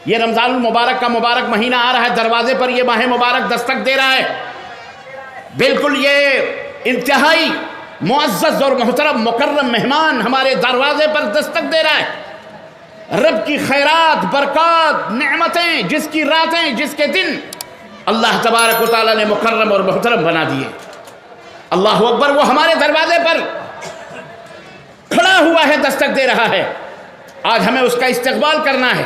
یہ رمضان المبارک کا مبارک مہینہ آ رہا ہے، دروازے پر یہ ماہ مبارک دستک دے رہا ہے. بالکل یہ انتہائی معزز اور محترم مکرم مہمان ہمارے دروازے پر دستک دے رہا ہے. رب کی خیرات، برکات، نعمتیں، جس کی راتیں، جس کے دن اللہ تبارک و تعالیٰ نے مکرم اور محترم بنا دیے. اللہ اکبر. وہ ہمارے دروازے پر کھڑا ہوا ہے، دستک دے رہا ہے. آج ہمیں اس کا استقبال کرنا ہے،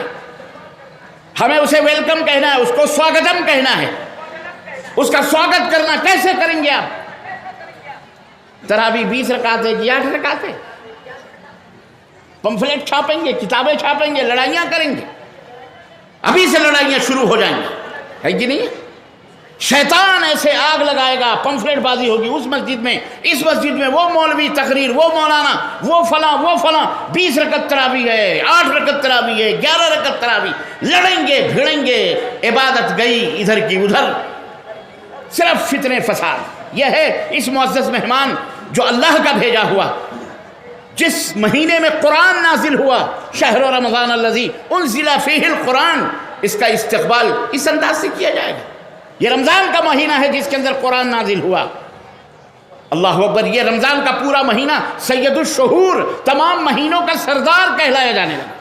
ہمیں اسے ویلکم کہنا ہے، اس کو سواگتم کہنا ہے. اس کا سواگت کرنا کیسے کریں گے آپ؟ تراویح 20 رکعتیں کی 8 رکعتیں، پمفلیٹ چھاپیں گے، کتابیں چھاپیں گے، لڑائیاں کریں گے. ابھی سے لڑائیاں شروع ہو جائیں گی، ہے کہ نہیں؟ شیطان ایسے آگ لگائے گا، پمفلیٹ بازی ہوگی اس مسجد میں، اس مسجد میں، وہ مولوی تقریر، وہ مولانا، وہ فلاں، وہ فلاں. 20 رکعت تراویح ہے، 8 رکعت تراویح ہے، 11 رکعت تراویح. لڑیں گے، بھیڑیں گے، عبادت گئی ادھر کی ادھر، صرف فتنے فساد. یہ ہے اس معزز مہمان جو اللہ کا بھیجا ہوا، جس مہینے میں قرآن نازل ہوا، شہر رمضان الذی انزل فیہ القرآن. اس کا استقبال اس انداز سے کیا جائے گا. یہ رمضان کا مہینہ ہے جس کے اندر قرآن نازل ہوا. اللہ اکبر. یہ رمضان کا پورا مہینہ سید الشہور، تمام مہینوں کا سردار کہلایا جانے لگا.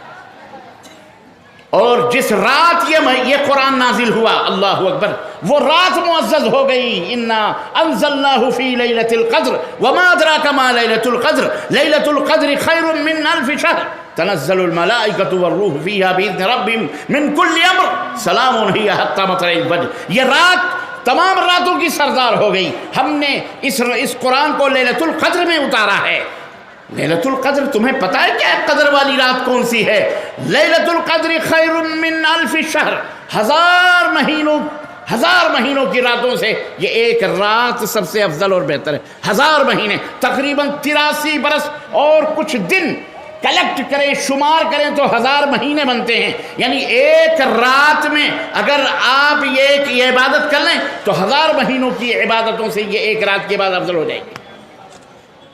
اور جس رات یہ قرآن نازل ہوا، اللہ اکبر، وہ رات معزز ہو گئی. انا انزلناہ فی لیلۃ القدر وما ادراک ما لیلۃ القدر لیلۃ القدر خیر من الف شہر تنزل الملائکۃ والروح فیہا باذن ربہم من کل امر سلام ہی حتی مطلع الفجر. یہ رات تمام راتوں کی سردار ہو گئی. ہم نے اس قرآن کو لیلۃ القدر میں اتارا ہے. لیلۃ القدر تمہیں پتہ ہے کیا قدر والی رات کون سی ہے؟ لیلۃ القدر خیر من الف شہر. ہزار مہینوں کی راتوں سے یہ ایک رات سب سے افضل اور بہتر ہے. 1000 مہینے، تقریباً 83 برس اور کچھ دن کلیکٹ کریں، شمار کریں تو 1000 مہینے بنتے ہیں. یعنی ایک رات میں اگر آپ یہ عبادت کر لیں تو 1000 مہینوں کی عبادتوں سے یہ ایک رات کے بعد افضل ہو جائے گی.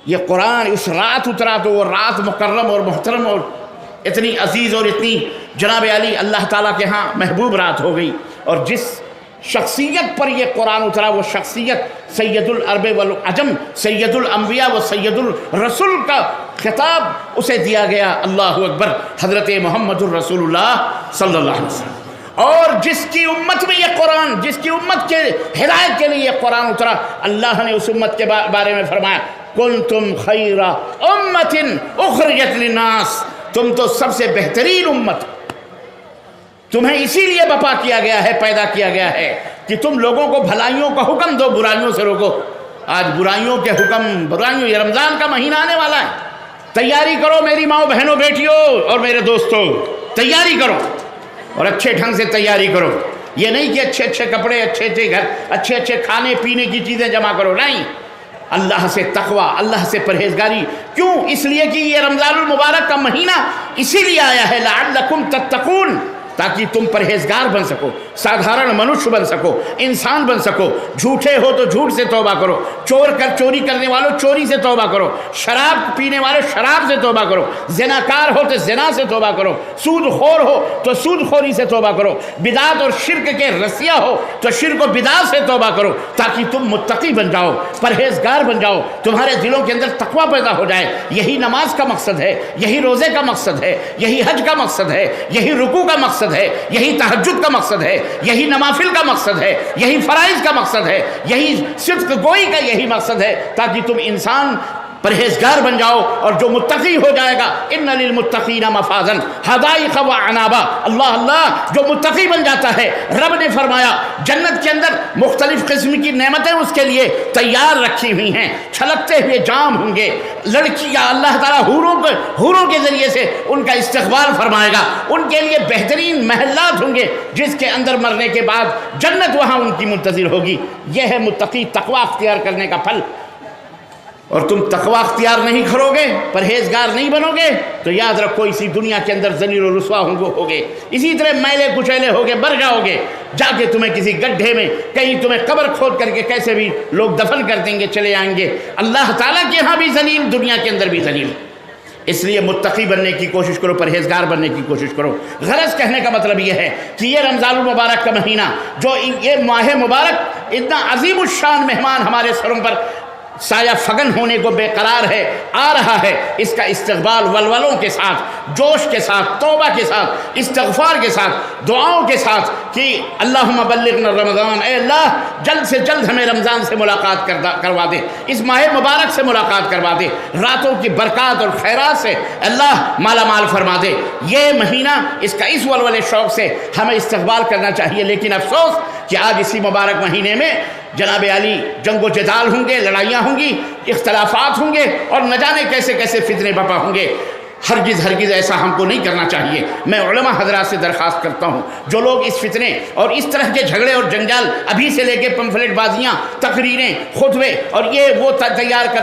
یہ قرآن اس رات اترا تو وہ رات مکرم اور محترم اور اتنی عزیز اور اتنی جناب علی اللہ تعالیٰ کے ہاں محبوب رات ہو گئی. اور جس شخصیت پر یہ قرآن اترا وہ شخصیت سید العرب والعجم، سید الانبیاء و سید الرسول کا خطاب اسے دیا گیا. اللہ اکبر. حضرت محمد الرسول اللہ صلی اللہ علیہ وسلم. اور جس کی امت میں یہ قرآن، جس کی امت کے ہدایت کے لیے یہ قرآن اترا، اللہ نے اس امت کے بارے میں فرمایا کنتم خیر امت اخرجت للناس. تم تو سب سے بہترین امت، تمہیں اسی لیے بپا کیا گیا ہے، پیدا کیا گیا ہے کہ تم لوگوں کو بھلائیوں کا حکم دو، برائیوں سے روکو. آج برائیوں کے حکم، برائیوں. یہ رمضان کا مہینہ آنے والا ہے، تیاری کرو میری ماؤں، بہنوں، بیٹیوں اور میرے دوستوں. تیاری کرو اور اچھے ڈھنگ سے تیاری کرو. یہ نہیں کہ اچھے اچھے کپڑے، اچھے اچھے گھر، اچھے اچھے کھانے پینے کی چیزیں جمع کرو. نہیں، اللہ سے تقوی، اللہ سے پرہیزگاری. کیوں؟ اس لیے کہ یہ رمضان المبارک کا مہینہ اسی لیے آیا ہے لعلکم تتقون، تاکہ تم پرہیزگار بن سکو، سادھارن منشیہ بن سکو، انسان بن سکو. جھوٹے ہو تو جھوٹ سے توبہ کرو، چوری کرنے والوں چوری سے توبہ کرو، شراب پینے والے شراب سے توبہ کرو، زناکار ہو تو زنا سے توبہ کرو، سود خور ہو تو سود خوری سے توبہ کرو، بدعت اور شرک کے رسیہ ہو تو شرک و بدعت سے توبہ کرو، تاکہ تم متقی بن جاؤ، پرہیزگار بن جاؤ، تمہارے دلوں کے اندر تقوی پیدا ہو جائے. یہی نماز کا مقصد ہے، یہی روزے کا مقصد ہے، یہی حج کا مقصد ہے، یہی رکوع کا مقصد ہے، یہی تہجد کا مقصد ہے، یہی نوافل کا مقصد ہے، یہی فرائض کا مقصد ہے، یہی صدق گوئی کا یہی مقصد ہے، تاکہ تم انسان پرہیزگار بن جاؤ. اور جو متقی ہو جائے گا ان للمتقین مفازا حدائق وعنابا. اللہ اللہ، جو متقی بن جاتا ہے، رب نے فرمایا جنت کے اندر مختلف قسم کی نعمتیں اس کے لیے تیار رکھی ہوئی ہیں. چھلکتے ہوئے جام ہوں گے، لڑکیاں اللہ تعالیٰ حوروں کے ذریعے سے ان کا استقبال فرمائے گا. ان کے لیے بہترین محلات ہوں گے جس کے اندر مرنے کے بعد جنت وہاں ان کی منتظر ہوگی. یہ ہے متقی تقوی اختیار کرنے کا پھل. اور تم تقوی اختیار نہیں کرو گے، پرہیزگار نہیں بنو گے تو یاد رکھو اسی دنیا کے اندر ذلیل و رسوا ہوگے، اسی طرح میلے کچیلے ہوگے، مر جاؤ گے. جا کے تمہیں کسی گڈھے میں کہیں تمہیں قبر کھود کر کے کیسے بھی لوگ دفن کر دیں گے، چلے آئیں گے. اللہ تعالیٰ کے ہاں بھی ذلیل، دنیا کے اندر بھی ذلیل. اس لیے متقی بننے کی کوشش کرو، پرہیزگار بننے کی کوشش کرو۔ غرض کہنے کا مطلب یہ ہے کہ یہ رمضان المبارک کا مہینہ، جو یہ ماہ مبارک اتنا عظیم الشان مہمان ہمارے سروں پر سایہ فگن ہونے کو بے قرار ہے، آ رہا ہے، اس کا استقبال ولولوں کے ساتھ، جوش کے ساتھ، توبہ کے ساتھ، استغفار کے ساتھ، دعاؤں کے ساتھ کہ اللہم بلغنا رمضان، اے اللہ جلد سے جلد ہمیں رمضان سے ملاقات کروا دے، اس ماہ مبارک سے ملاقات کروا دے، راتوں کی برکات اور خیرات سے اللہ مالا مال فرما دے۔ یہ مہینہ اس کا اس ولولے شوق سے ہمیں استقبال کرنا چاہیے، لیکن افسوس کہ آج اسی مبارک مہینے میں جناب علی جنگ و جدال ہوں گے، لڑائیاں ہوں گی، اختلافات ہوں گے، اور نہ جانے کیسے کیسے فتنے بپا ہوں گے۔ ہرگز ہرگز ایسا ہم کو نہیں کرنا چاہیے۔ میں علماء حضرات سے درخواست کرتا ہوں، جو لوگ اس فتنے اور اس طرح کے جھگڑے اور جنجال ابھی سے لے کے پمفلٹ بازیاں، تقریریں، خطبے اور یہ وہ تیار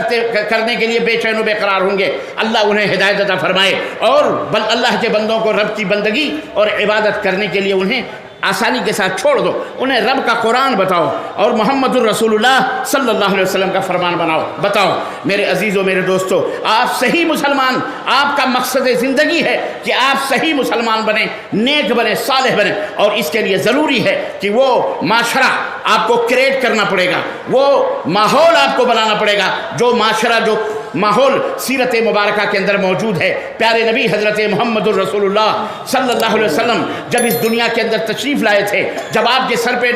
کرنے کے لیے بے چین و بے قرار ہوں گے، اللہ انہیں ہدایت عطا فرمائے، اور اللہ کے بندوں کو رب کی بندگی اور عبادت کرنے کے لیے انہیں آسانی کے ساتھ چھوڑ دو، انہیں رب کا قرآن بتاؤ اور محمد الرسول اللہ صلی اللہ علیہ وسلم کا فرمان بتاؤ۔ میرے عزیزوں، میرے دوستو، آپ صحیح مسلمان، آپ کا مقصد زندگی ہے کہ آپ صحیح مسلمان بنیں، نیک بنیں، صالح بنیں، اور اس کے لیے ضروری ہے کہ وہ معاشرہ آپ کو کریٹ کرنا پڑے گا، وہ ماحول آپ کو بنانا پڑے گا، جو معاشرہ، جو ماحول سیرت مبارکہ کے اندر موجود ہے۔ پیارے نبی حضرت محمد الرسول اللہ صلی اللہ علیہ وسلم جب اس دنیا کے اندر تشریف لائے تھے، جب آپ کے سر پہ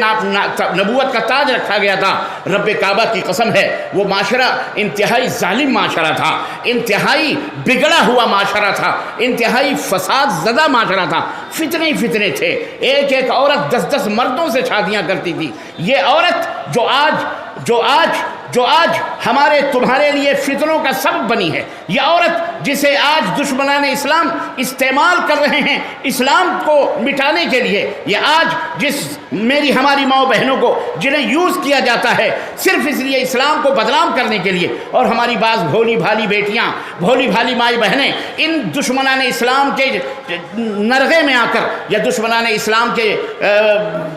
نبوت کا تاج رکھا گیا تھا، رب کعبہ کی قسم ہے وہ معاشرہ انتہائی ظالم معاشرہ تھا، انتہائی بگڑا ہوا معاشرہ تھا، انتہائی فساد زدہ معاشرہ تھا، فتنے ہی فتنے تھے، ایک ایک عورت 10 مردوں سے شادیاں کرتی تھی۔ یہ عورت جو آج ہمارے تمہارے لیے فتنوں کا سبب بنی ہے، یہ عورت جسے آج دشمنان اسلام استعمال کر رہے ہیں اسلام کو مٹانے کے لیے، یہ آج ہماری ماؤں بہنوں کو جنہیں یوز کیا جاتا ہے صرف اس لیے اسلام کو بدنام کرنے کے لیے، اور ہماری بعض بھولی بھالی بیٹیاں، بھولی بھالی مائی بہنیں ان دشمنان اسلام کے نرغے میں آ کر، یا دشمنان اسلام کے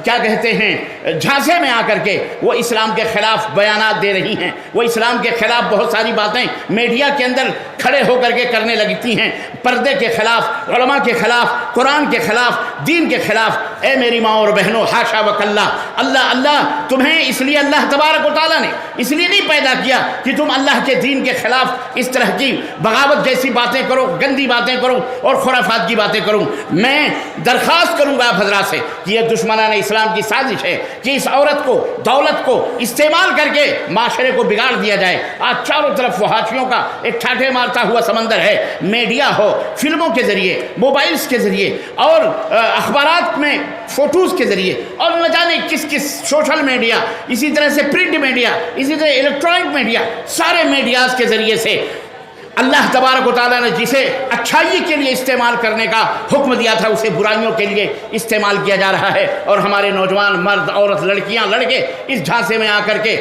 کیا کہتے ہیں جھانسے میں آ کر کے وہ اسلام کے خلاف بیانات دے رہی ہیں، وہ اسلام کے خلاف بہت ساری باتیں میڈیا کے اندر کھڑے ہو کر کے کرنے لگتی ہیں، پردے کے خلاف، علماء کے خلاف، قرآن کے خلاف، دین کے خلاف۔ اے میری ماں اور بہنوں، حاشا وکلا، اللہ تمہیں اس لیے اللہ تبارک و تعالیٰ نے اس لیے نہیں پیدا کیا کہ تم اللہ کے دین کے خلاف اس طرح کی بغاوت جیسی باتیں کرو، گندی باتیں کرو اور خرافات کی باتیں کرو۔ میں درخواست کروں گا آپ حضرات سے کہ یہ دشمنان اسلام کی سازش ہے کہ اس عورت کو، دولت کو استعمال کر کے معاشرے کو بگاڑ دیا جائے۔ آج چاروں طرف فحاشیوں کا ایک ٹھاٹھے مارتا ہوا سمندر ہے، میڈیا ہو، فلموں کے ذریعے، موبائلز کے ذریعے، اور اخبارات میں فوٹوز کے ذریعے، اور نہ جانے کس سوشل میڈیا، اسی طرح سے پرنٹ میڈیا، اسی طرح الیکٹرانک میڈیا، سارے میڈیاز کے ذریعے سے اللہ تبارک و تعالیٰ نے جسے اچھائی کے لیے استعمال کرنے کا حکم دیا تھا، اسے برائیوں کے لیے استعمال کیا جا رہا ہے، اور ہمارے نوجوان، مرد، عورت، لڑکیاں، لڑکے اس جھانسے میں آ کر کے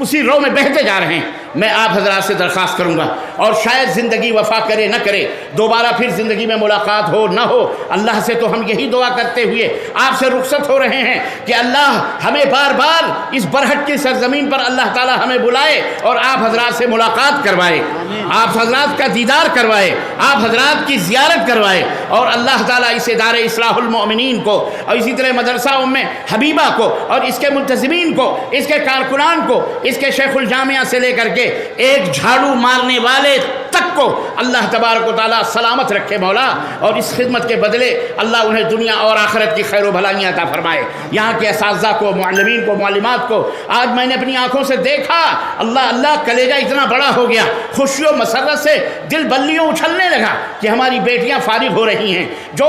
اسی رو میں بہتے جا رہے ہیں۔ میں آپ حضرات سے درخواست کروں گا، اور شاید زندگی وفا کرے نہ کرے، دوبارہ پھر زندگی میں ملاقات ہو نہ ہو، اللہ سے تو ہم یہی دعا کرتے ہوئے آپ سے رخصت ہو رہے ہیں کہ اللہ ہمیں بار بار اس برہٹ کی سرزمین پر اللہ تعالی ہمیں بلائے اور آپ حضرات سے ملاقات کروائے، آپ حضرات کا دیدار کروائے، آپ حضرات کی زیارت کروائے، اور اللہ تعالیٰ اس ادارے اصلاح المؤمنین کو، اور اسی طرح مدرسہ حبیبہ کو، اور اس کے ملتزمین کو، اس کے کارکنان کو، اس کے شیخ الجامعہ سے لے کر کے ایک جھاڑو مارنے والے تک کو اللہ تبارک و تعالیٰ سلامت رکھے مولا، اور اس خدمت کے بدلے اللہ انہیں دنیا اور آخرت کی خیر و بھلائیاں عطا فرمائے۔ یہاں کے اساتذہ کو، معلمین کو، معلمات کو آج میں نے اپنی آنکھوں سے دیکھا، اللہ کلیجہ اتنا بڑا ہو گیا، خوشی و مسرت سے دل بلیوں اچھلنے لگا کہ ہماری بیٹیاں فارغ ہو رہی ہیں، جو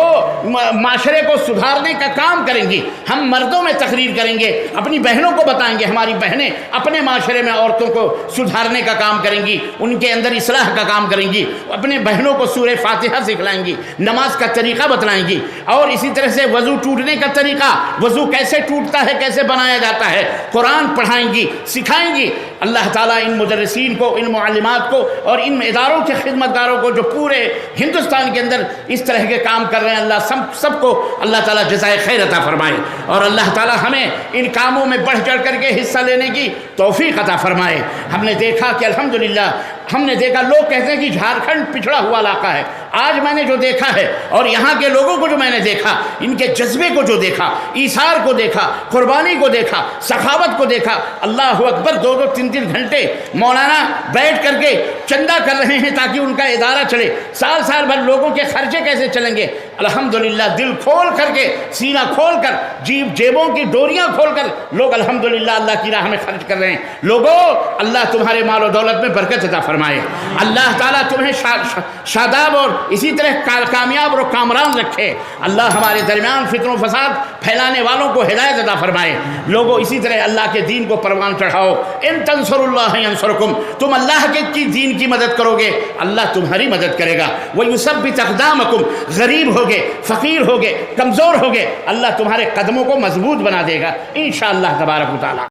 معاشرے کو سدھارنے کا کام کریں گی۔ ہم مردوں میں تقریر کریں گے، اپنی بہنوں کو بتائیں گے، ہماری بہنیں اپنے معاشرے میں عورتوں کو سدھارنے کا کام کریں گی، ان کے اندر اصلاح کا کام کریں گی، اپنے بہنوں کو سورہ فاتحہ سکھلائیں گی، نماز کا طریقہ بتلائیں گی، اور اسی طرح سے وضو ٹوٹنے کا طریقہ، وضو کیسے ٹوٹتا ہے، کیسے بنایا جاتا ہے، قرآن پڑھائیں گی، سکھائیں گی۔ اللہ تعالیٰ ان مدرسین کو، ان معلمات کو اور ان اداروں کے خدمتگاروں کو جو پورے ہندوستان کے اندر اس طرح کے کام کر رہے ہیں، اللہ سب کو اللہ تعالیٰ جزائے خیر عطا فرمائے، اور اللہ تعالیٰ ہمیں ان کاموں میں بڑھ چڑھ کر کے حصہ لینے کی توفیق عطا فرمائے۔ ہم نے دیکھا کہ الحمدللہ لوگ کہتے ہیں کہ جھارکھنڈ پچھڑا ہوا علاقہ ہے، آج میں نے جو دیکھا ہے اور یہاں کے لوگوں کو جو میں نے دیکھا، ان کے جذبے کو جو دیکھا، ایثار کو دیکھا، قربانی کو دیکھا، سخاوت کو دیکھا، اللہ اکبر، 2 3 گھنٹے مولانا بیٹھ کر کے چندہ کر رہے ہیں تاکہ ان کا ادارہ چلے، سال بھر لوگوں کے خرچے کیسے چلیں گے، الحمدللہ دل کھول کر کے، سینہ کھول کر، جیبوں کی ڈوریاں کھول کر لوگ الحمدللہ اللہ کی راہ میں خرچ کر رہے ہیں۔ لوگوں، اللہ تمہارے مال و دولت میں برکت عطا فرمائے، اللہ تعالیٰ تمہیں شاداب اور اسی طرح کامیاب اور کامران رکھے، اللہ ہمارے درمیان فتن و فساد پھیلانے والوں کو ہدایت عطا فرمائے۔ لوگوں، اسی طرح اللہ کے دین کو پروان چڑھاؤ، ان تنصروا اللہ ینصرکم، تم اللہ کے دین کی مدد کرو گے، اللہ تمہاری مدد کرے گا۔ وَيُثَبِّتْ أَقْدَامَكُمْ، غریب ہوگے، فقیر ہوگے، کمزور ہوگے، اللہ تمہارے قدموں کو مضبوط بنا دے گا انشاءاللہ تبارک و تعالی۔